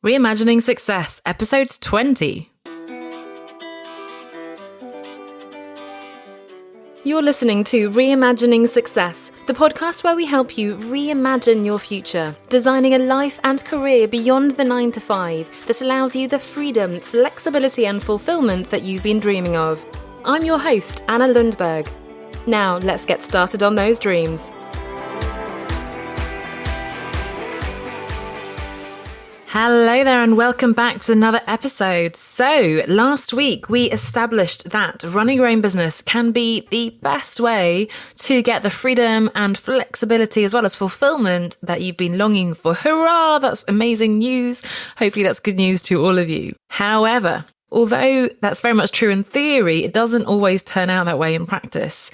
Reimagining Success, episode 20. You're listening to Reimagining Success, the podcast where we help you reimagine your future, designing a life and career beyond the 9 to 5 that allows you the freedom, flexibility and fulfillment that you've been dreaming of. I'm your host, Anna Lundberg. Now, let's get started on those dreams. Hello there and welcome back to another episode. So last week we established that running your own business can be the best way to get the freedom and flexibility as well as fulfillment that you've been longing for. Hurrah! That's amazing news. Hopefully that's good news to all of you. However, although that's very much true in theory, it doesn't always turn out that way in practice.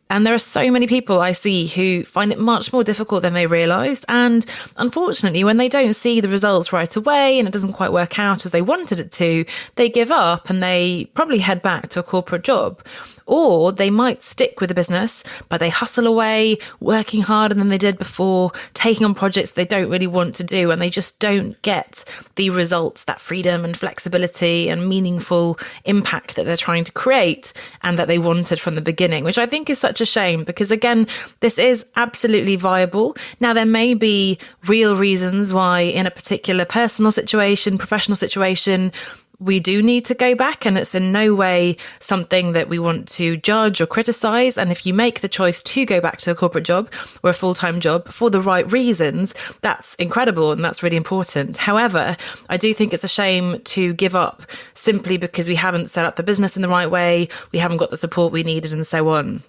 And there are so many people I see who find it much more difficult than they realised. And unfortunately, when they don't see the results right away and it doesn't quite work out as they wanted it to, they give up and they probably head back to a corporate job. Or they might stick with the business, but they hustle away, working harder than they did before, taking on projects they don't really want to do, and they just don't get the results, that freedom and flexibility and meaningful impact that they're trying to create and that they wanted from the beginning, which I think is such a shame because, again, this is absolutely viable. Now, there may be real reasons why in a particular personal situation, professional situation, we do need to go back, and it's in no way something that we want to judge or criticize. And if you make the choice to go back to a corporate job or a full-time job for the right reasons, that's incredible and that's really important. However, I do think it's a shame to give up simply because we haven't set up the business in the right way, we haven't got the support we needed, and so on.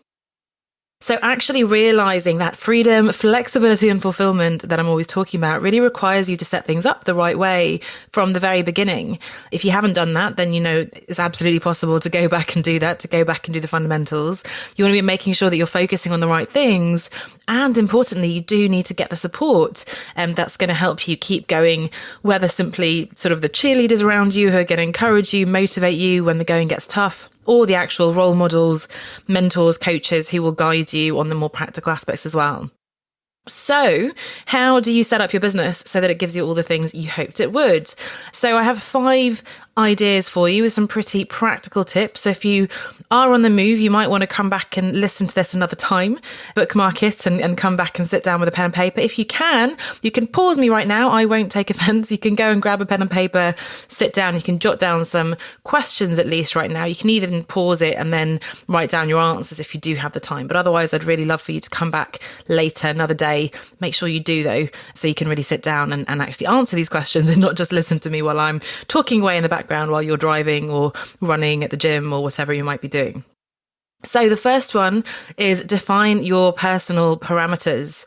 So actually realizing that freedom, flexibility and fulfillment that I'm always talking about really requires you to set things up the right way from the very beginning. If you haven't done that, then, it's absolutely possible to go back and do that, to go back and do the fundamentals. You want to be making sure that you're focusing on the right things. And importantly, you do need to get the support that's going to help you keep going, whether simply sort of the cheerleaders around you who are going to encourage you, motivate you when the going gets tough, or the actual role models, mentors, coaches who will guide you on the more practical aspects as well. So how do you set up your business so that it gives you all the things you hoped it would? So I have 5 ideas for you with some pretty practical tips. So if you are on the move, you might want to come back and listen to this another time, bookmark it and come back and sit down with a pen and paper. If you can pause me right now. I won't take offense. You can go and grab a pen and paper, sit down. You can jot down some questions at least right now. You can even pause it and then write down your answers if you do have the time. But otherwise, I'd really love for you to come back later, another day. Make sure you do though, so you can really sit down and actually answer these questions and not just listen to me while I'm talking away in the background while you're driving or running at the gym or whatever you might be doing. So the first one is define your personal parameters.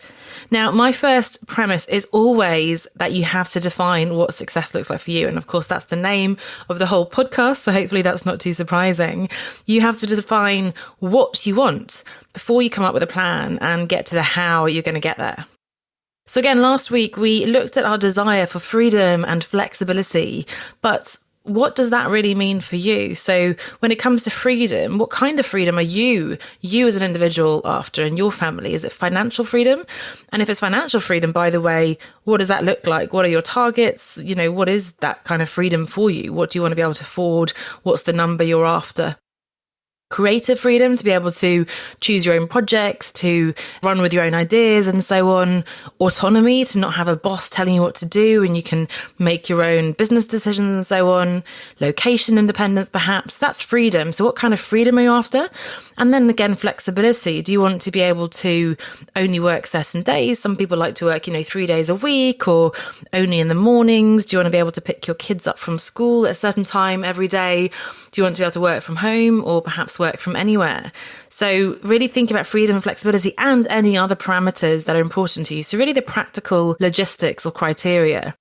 Now, my first premise is always that you have to define what success looks like for you. And of course, that's the name of the whole podcast. So hopefully that's not too surprising. You have to define what you want before you come up with a plan and get to the how you're going to get there. So again, last week we looked at our desire for freedom and flexibility, but what does that really mean for you? So when it comes to freedom, what kind of freedom are you as an individual after in your family? Is it financial freedom? And if it's financial freedom, by the way, what does that look like? What are your targets? What is that kind of freedom for you? What do you want to be able to afford? What's the number you're after? Creative freedom to be able to choose your own projects, to run with your own ideas and so on. Autonomy, to not have a boss telling you what to do and you can make your own business decisions and so on. Location independence, perhaps. That's freedom. So what kind of freedom are you after? And then again, flexibility. Do you want to be able to only work certain days? Some people like to work, 3 days a week or only in the mornings. Do you want to be able to pick your kids up from school at a certain time every day? Do you want to be able to work from home or perhaps work from anywhere? So really think about freedom and flexibility and any other parameters that are important to you. So really the practical logistics or criteria.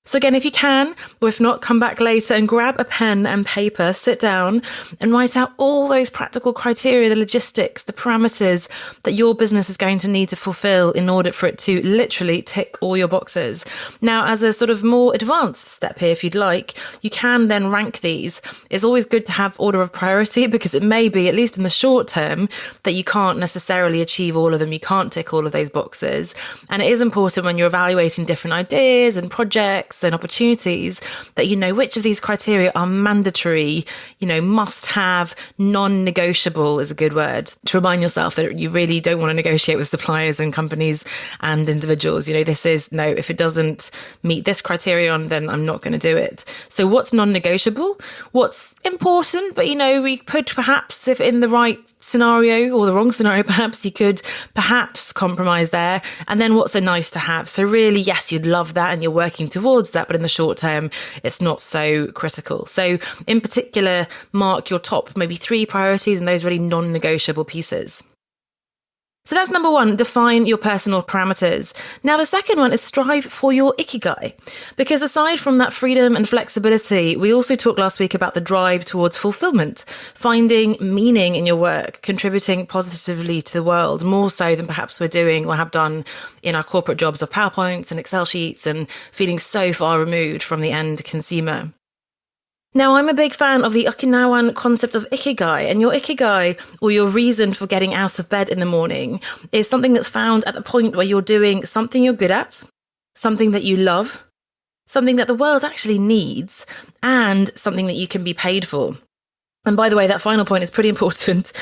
So again, if you can, or if not, come back later and grab a pen and paper, sit down and write out all those practical criteria, the logistics, the parameters that your business is going to need to fulfill in order for it to literally tick all your boxes. Now, as a sort of more advanced step here, if you'd like, you can then rank these. It's always good to have order of priority because it may be, at least in the short term, that you can't necessarily achieve all of them. You can't tick all of those boxes. And it is important when you're evaluating different ideas and projects projects and opportunities that you know which of these criteria are mandatory, must have, non-negotiable is a good word, to remind yourself that you really don't want to negotiate with suppliers and companies and individuals. This is, no, if it doesn't meet this criterion, then I'm not going to do it. So what's non-negotiable? What's important, but we could perhaps, if in the right scenario or the wrong scenario, perhaps you could perhaps compromise there. And then what's a nice to have? So really, yes, you'd love that and you're working towards that, but in the short term, it's not so critical. So in particular, mark your top maybe 3 priorities and those really non-negotiable pieces. So that's number 1, define your personal parameters. Now, the second one is strive for your ikigai. Because aside from that freedom and flexibility, we also talked last week about the drive towards fulfillment, finding meaning in your work, contributing positively to the world, more so than perhaps we're doing or have done in our corporate jobs of PowerPoints and Excel sheets and feeling so far removed from the end consumer. Now, I'm a big fan of the Okinawan concept of ikigai, and your ikigai, or your reason for getting out of bed in the morning, is something that's found at the point where you're doing something you're good at, something that you love, something that the world actually needs, and something that you can be paid for. And by the way, that final point is pretty important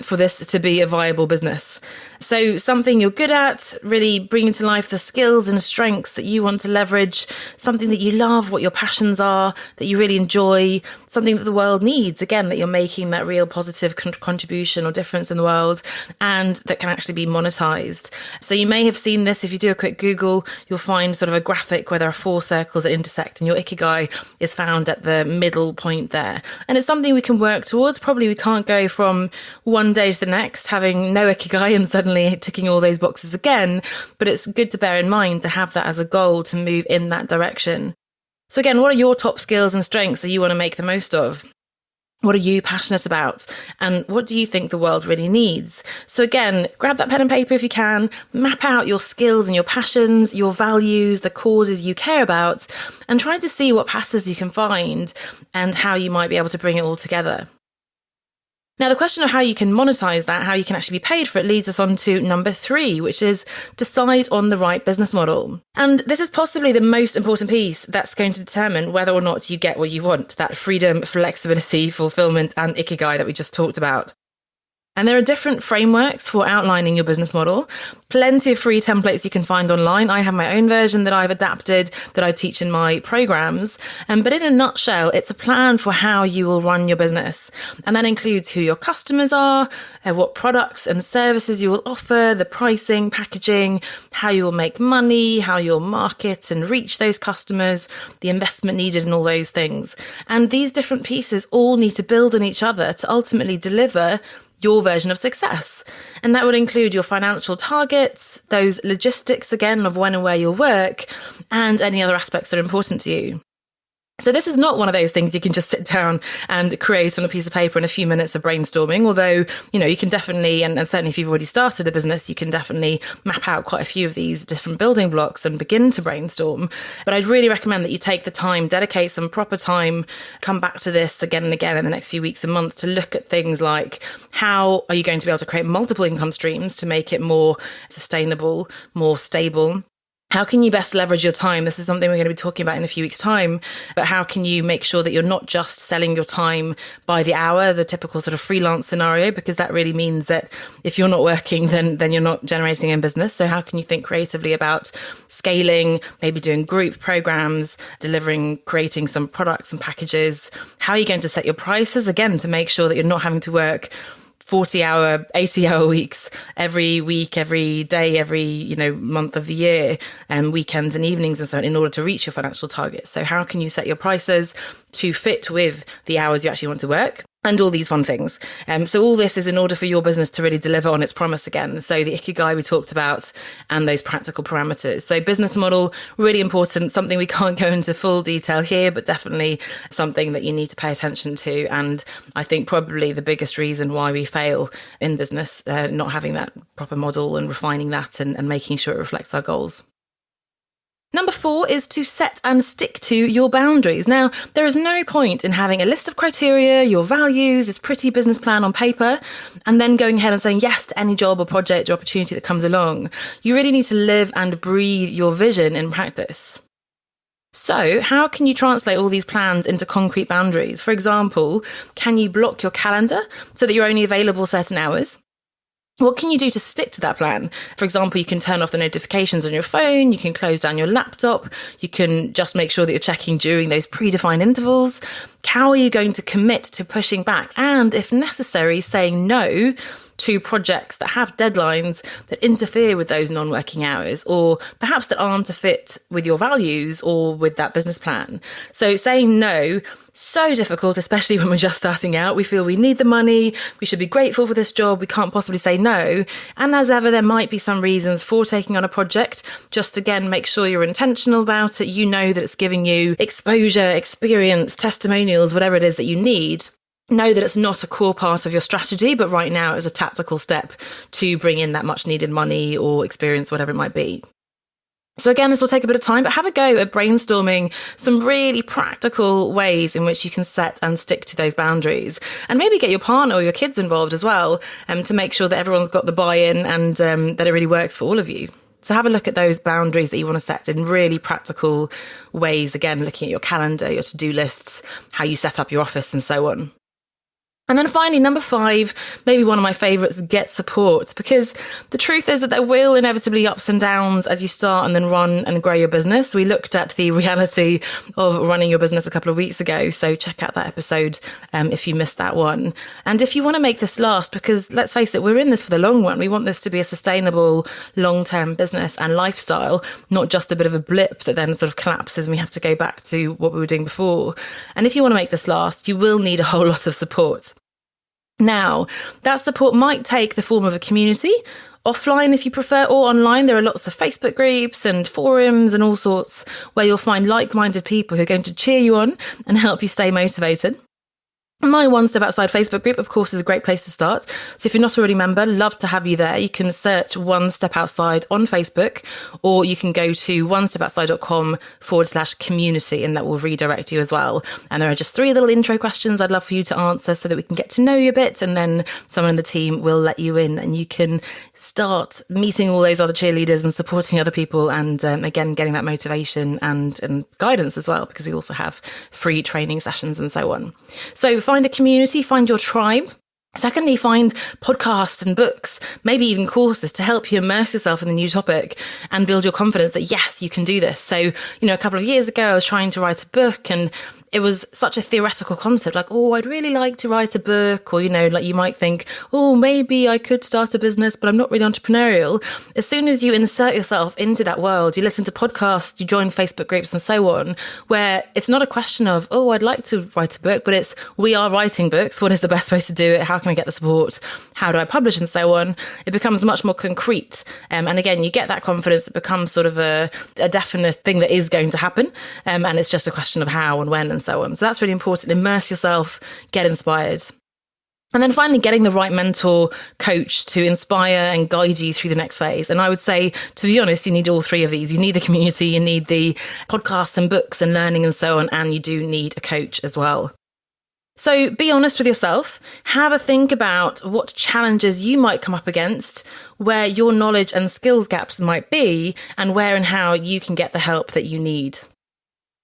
for this to be a viable business. So something you're good at, really bringing to life the skills and strengths that you want to leverage, something that you love, what your passions are, that you really enjoy, something that the world needs, again, that you're making that real positive contribution or difference in the world, and that can actually be monetized. So you may have seen this. If you do a quick Google, you'll find sort of a graphic where there are 4 circles that intersect, and your ikigai is found at the middle point there. And it's something we can work towards. Probably we can't go from one day to the next having no ikigai and suddenly ticking all those boxes again, but it's good to bear in mind to have that as a goal to move in that direction. So again, what are your top skills and strengths that you want to make the most of? What are you passionate about? And what do you think the world really needs? So again, grab that pen and paper if you can, map out your skills and your passions, your values, the causes you care about, and try to see what passes you can find and how you might be able to bring it all together. Now, the question of how you can monetize that, how you can actually be paid for it, leads us on to number 3, which is decide on the right business model. And this is possibly the most important piece that's going to determine whether or not you get what you want, that freedom, flexibility, fulfillment, and ikigai that we just talked about. And there are different frameworks for outlining your business model. Plenty of free templates you can find online. I have my own version that I've adapted that I teach in my programs. But in a nutshell, it's a plan for how you will run your business. And that includes who your customers are, what products and services you will offer, the pricing, packaging, how you will make money, how you'll market and reach those customers, the investment needed and all those things. And these different pieces all need to build on each other to ultimately deliver your version of success. And that would include your financial targets, those logistics again of when and where you'll work, and any other aspects that are important to you. So this is not one of those things you can just sit down and create on a piece of paper in a few minutes of brainstorming, although, you can definitely, and certainly if you've already started a business, you can definitely map out quite a few of these different building blocks and begin to brainstorm. But I'd really recommend that you take the time, dedicate some proper time, come back to this again and again in the next few weeks and months to look at things like how are you going to be able to create multiple income streams to make it more sustainable, more stable? How can you best leverage your time? This is something we're going to be talking about in a few weeks' time, but how can you make sure that you're not just selling your time by the hour, the typical sort of freelance scenario, because that really means that if you're not working, then you're not generating in business. So how can you think creatively about scaling, maybe doing group programs, delivering, creating some products and packages? How are you going to set your prices, again, to make sure that you're not having to work 40-hour, 80-hour weeks every week, every day, every month of the year, and weekends and evenings and so on, in order to reach your financial targets. So how can you set your prices to fit with the hours you actually want to work? And all these fun things. So all this is in order for your business to really deliver on its promise again. So the ikigai we talked about and those practical parameters. So business model, really important, something we can't go into full detail here, but definitely something that you need to pay attention to. And I think probably the biggest reason why we fail in business, not having that proper model and refining that and making sure it reflects our goals. Number 4 is to set and stick to your boundaries. Now, there is no point in having a list of criteria, your values, this pretty business plan on paper, and then going ahead and saying yes to any job or project or opportunity that comes along. You really need to live and breathe your vision in practice. So, how can you translate all these plans into concrete boundaries? For example, can you block your calendar so that you're only available certain hours? What can you do to stick to that plan? For example, you can turn off the notifications on your phone, you can close down your laptop, you can just make sure that you're checking during those predefined intervals. How are you going to commit to pushing back and, if necessary, saying no to projects that have deadlines that interfere with those non-working hours, or perhaps that aren't a fit with your values or with that business plan? So saying no, so difficult, especially when we're just starting out. We feel we need the money, we should be grateful for this job, we can't possibly say no. And as ever, there might be some reasons for taking on a project. Just again, make sure you're intentional about it. You know that it's giving you exposure, experience, testimonials, whatever it is that you need. Know that it's not a core part of your strategy, but right now it's a tactical step to bring in that much needed money or experience, whatever it might be. So again, this will take a bit of time, but have a go at brainstorming some really practical ways in which you can set and stick to those boundaries. And maybe get your partner or your kids involved as well, to make sure that everyone's got the buy-in and that it really works for all of you. So have a look at those boundaries that you want to set in really practical ways. Again, looking at your calendar, your to-do lists, how you set up your office and so on. And then finally, number 5, maybe one of my favourites, get support. Because the truth is that there will inevitably be ups and downs as you start and then run and grow your business. We looked at the reality of running your business a couple of weeks ago. So check out that episode if you missed that one. And if you want to make this last, because let's face it, we're in this for the long run. We want this to be a sustainable long-term business and lifestyle, not just a bit of a blip that then sort of collapses and we have to go back to what we were doing before. And if you want to make this last, you will need a whole lot of support. Now, that support might take the form of a community, offline if you prefer, or online. There are lots of Facebook groups and forums and all sorts where you'll find like-minded people who are going to cheer you on and help you stay motivated. My One Step Outside Facebook group, of course, is a great place to start. So if you're not already a member, love to have you there. You can search One Step Outside on Facebook, or you can go to onestepoutside.com/community, and that will redirect you as well. And there are just 3 little intro questions I'd love for you to answer so that we can get to know you a bit, and then someone in the team will let you in and you can start meeting all those other cheerleaders and supporting other people, and again, getting that motivation and guidance as well, because we also have free training sessions and so on. So find a community, find your tribe. Secondly, find podcasts and books, maybe even courses to help you immerse yourself in the new topic and build your confidence that, yes, you can do this. So, a couple of years ago, I was trying to write a book, and it was such a theoretical concept, like, oh, I'd really like to write a book, or, like you might think, oh, maybe I could start a business, but I'm not really entrepreneurial. As soon as you insert yourself into that world, you listen to podcasts, you join Facebook groups and so on, where it's not a question of, oh, I'd like to write a book, but it's, we are writing books. What is the best way to do it? How can I get the support? How do I publish and so on? It becomes much more concrete. And again, you get that confidence. It becomes sort of a definite thing that is going to happen. And it's just a question of how and when and so on. So that's really important. Immerse yourself, get inspired. And then finally, getting the right mentor, coach to inspire and guide you through the next phase. And I would say, to be honest, you need all 3 of these. You need the community, you need the podcasts and books and learning and so on, and you do need a coach as well. So be honest with yourself. Have a think about what challenges you might come up against, where your knowledge and skills gaps might be, and where and how you can get the help that you need.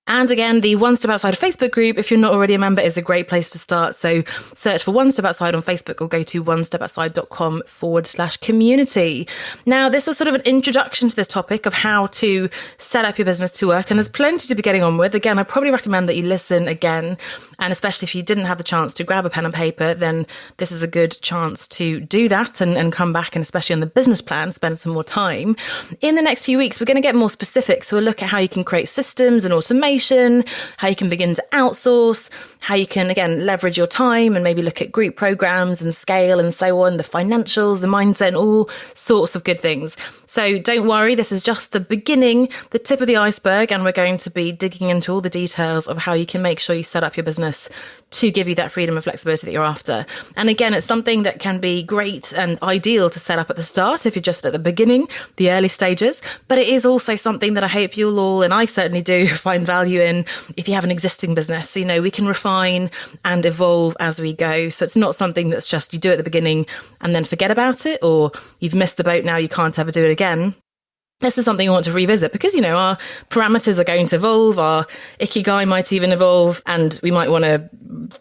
And again, the One Step Outside Facebook group, if you're not already a member, is a great place to start. So search for One Step Outside on Facebook or go to onestepoutside.com/community. Now, this was sort of an introduction to this topic of how to set up your business to work. And there's plenty to be getting on with. Again, I probably recommend that you listen again. And especially if you didn't have the chance to grab a pen and paper, then this is a good chance to do that and come back, and especially on the business plan, spend some more time. In the next few weeks, we're going to get more specific. So we'll look at how you can create systems and automation, how you can begin to outsource, how you can, again, leverage your time and maybe look at group programs and scale and so on, the financials, the mindset, and all sorts of good things. So don't worry, this is just the beginning, the tip of the iceberg, and we're going to be digging into all the details of how you can make sure you set up your business to give you that freedom and flexibility that you're after. And again, it's something that can be great and ideal to set up at the start if you're just at the beginning, the early stages, but it is also something that I hope you'll all, and I certainly do, find value in if you have an existing business. We can refine and evolve as we go. So it's not something that's just you do at the beginning and then forget about it, or you've missed the boat now, you can't ever do it again. this is something I want to revisit because, our parameters are going to evolve, our ikigai might even evolve, and we might want to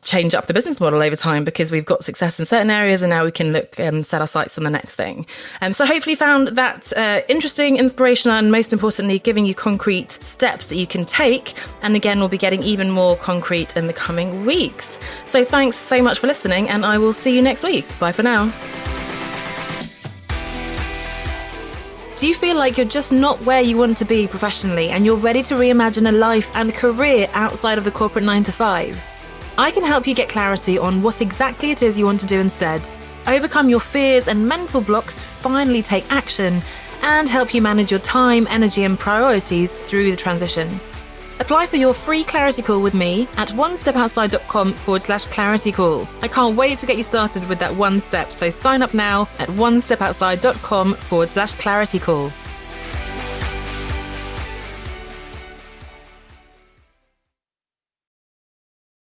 change up the business model over time because we've got success in certain areas and now we can look and set our sights on the next thing. So hopefully found that interesting, inspirational, and most importantly, giving you concrete steps that you can take. And again, we'll be getting even more concrete in the coming weeks. So thanks so much for listening, and I will see you next week. Bye for now. Do you feel like you're just not where you want to be professionally and you're ready to reimagine a life and career outside of the corporate 9-to-5? I can help you get clarity on what exactly it is you want to do instead, overcome your fears and mental blocks to finally take action, and help you manage your time, energy, and priorities through the transition. Apply for your free clarity call with me at onestepoutside.com/clarity call. I can't wait to get you started with that one step, so sign up now at onestepoutside.com/clarity call.